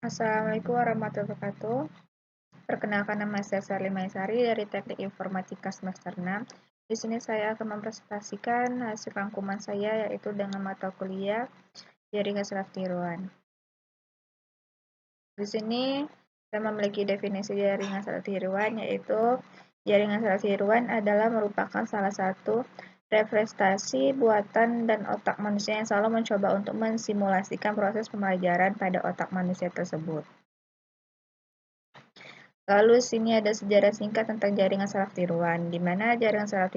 Assalamualaikum warahmatullahi wabarakatuh. Perkenalkan, nama saya Sherly Maesari dari Teknik Informatika semester 6. Di sini saya akan mempresentasikan hasil rangkuman saya, yaitu dengan mata kuliah jaringan saraf tiruan. Di sini saya memiliki definisi jaringan saraf tiruan, yaitu jaringan saraf tiruan adalah merupakan salah satu representasi buatan dan otak manusia yang selalu mencoba untuk mensimulasikan proses pembelajaran pada otak manusia tersebut. Lalu sini ada sejarah singkat tentang jaringan saraf tiruan, di mana jaringan saraf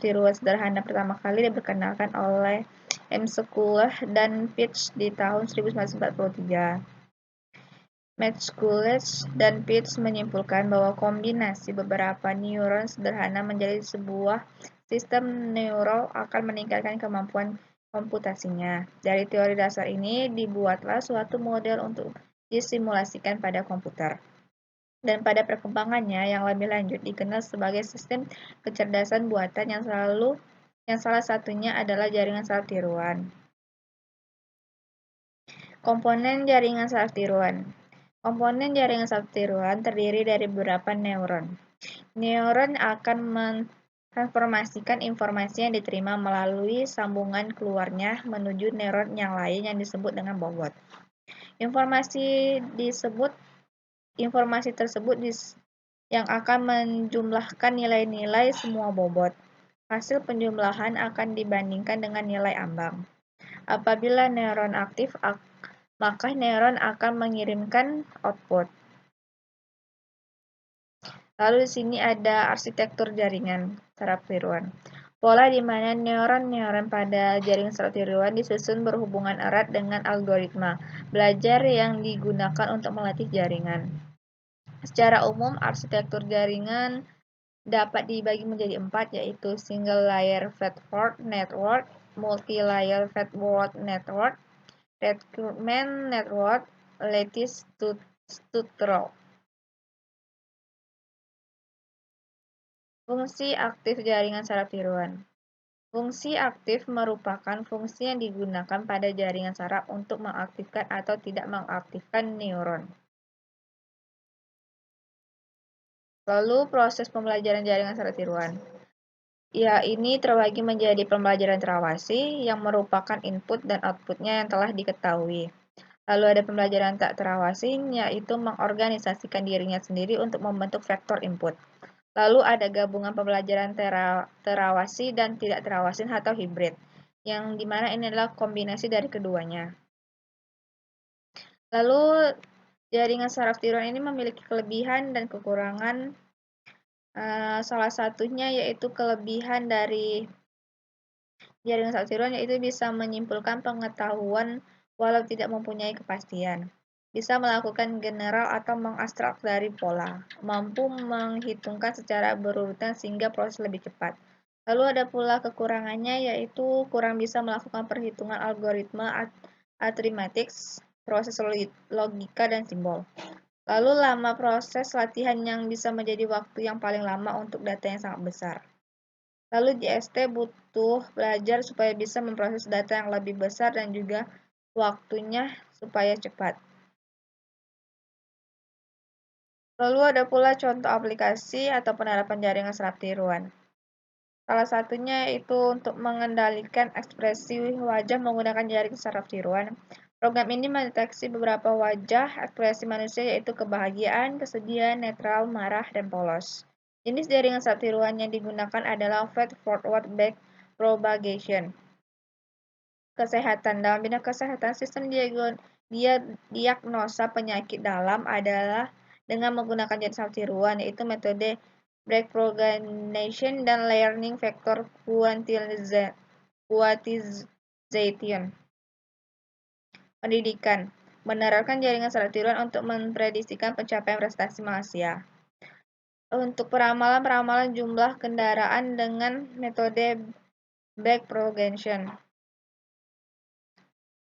tiruan sederhana pertama kali diperkenalkan oleh M. Schuller dan Pitts di tahun 1943. Schuller dan Pitts menyimpulkan bahwa kombinasi beberapa neuron sederhana menjadi sebuah sistem neural akan meningkatkan kemampuan komputasinya. Dari teori dasar ini dibuatlah suatu model untuk disimulasikan pada komputer. Dan pada perkembangannya yang lebih lanjut dikenal sebagai sistem kecerdasan buatan yang salah satunya adalah jaringan saraf tiruan. Komponen jaringan saraf tiruan. Komponen jaringan saraf tiruan terdiri dari beberapa neuron. Neuron akan mentransformasikan informasi yang diterima melalui sambungan keluarnya menuju neuron yang lain yang disebut dengan bobot. Informasi tersebut yang akan menjumlahkan nilai-nilai semua bobot. Hasil penjumlahan akan dibandingkan dengan nilai ambang. Apabila neuron aktif, maka neuron akan mengirimkan output. Lalu di sini ada arsitektur jaringan saraf tiruan. Pola di mana neuron-neuron pada jaringan saraf tiruan disusun berhubungan erat dengan algoritma belajar yang digunakan untuk melatih jaringan. Secara umum, arsitektur jaringan dapat dibagi menjadi 4, yaitu single layer feedforward network, multi-layer feedforward network, recruitment network, lattice structure. Fungsi aktif jaringan saraf tiruan. Fungsi aktif merupakan fungsi yang digunakan pada jaringan saraf untuk mengaktifkan atau tidak mengaktifkan neuron. Lalu proses pembelajaran jaringan saraf tiruan. Ya, ini terbagi menjadi pembelajaran terawasi yang merupakan input dan outputnya yang telah diketahui. Lalu ada pembelajaran tak terawasi, yaitu mengorganisasikan dirinya sendiri untuk membentuk vektor input. Lalu ada gabungan pembelajaran terawasi dan tidak terawasi atau hibrid, yang dimana ini adalah kombinasi dari keduanya. Lalu jaringan saraf tiruan ini memiliki kelebihan dan kekurangan. Salah satunya yaitu kelebihan dari jaringan saraf tiruan yaitu bisa menyimpulkan pengetahuan walau tidak mempunyai kepastian. Bisa melakukan general atau mengabstrak dari pola. Mampu menghitungkan secara berurutan sehingga proses lebih cepat. Lalu ada pula kekurangannya yaitu kurang bisa melakukan perhitungan algoritma arithmetic, proses logika dan simbol. Lalu lama proses latihan yang bisa menjadi waktu yang paling lama untuk data yang sangat besar. Lalu JST butuh belajar supaya bisa memproses data yang lebih besar dan juga waktunya supaya cepat. Lalu ada pula contoh aplikasi atau penerapan jaringan saraf tiruan. Salah satunya yaitu untuk mengendalikan ekspresi wajah menggunakan jaringan saraf tiruan. Program ini mendeteksi beberapa wajah ekspresi manusia yaitu kebahagiaan, kesedihan, netral, marah, dan polos. Jenis jaringan saraf tiruan yang digunakan adalah feed forward back propagation. Kesehatan. Dalam bidang kesehatan, sistem diagnosa penyakit dalam adalah dengan menggunakan jaringan saraf tiruan, yaitu metode backpropagation dan learning vector quantization. Pendidikan. Menerapkan jaringan saraf tiruan untuk memprediksikan pencapaian prestasi manusia. Untuk peramalan jumlah kendaraan dengan metode backpropagation.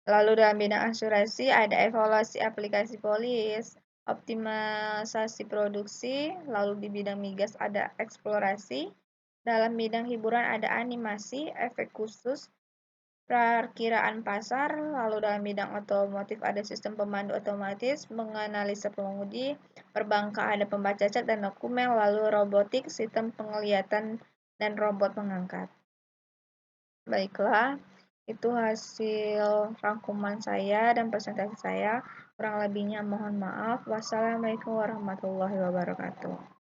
Lalu dalam bidang asuransi ada evaluasi aplikasi polis, optimalisasi produksi, lalu di bidang migas ada eksplorasi, dalam bidang hiburan ada animasi, efek khusus, Perkiraan pasar, lalu dalam bidang otomotif ada sistem pemandu otomatis, menganalisa pengemudi, perbankan ada pembaca cat dan dokumen, lalu robotik, sistem penglihatan, dan robot pengangkat. Baiklah, itu hasil rangkuman saya dan presentasi saya. Kurang lebihnya mohon maaf. Wassalamualaikum warahmatullahi wabarakatuh.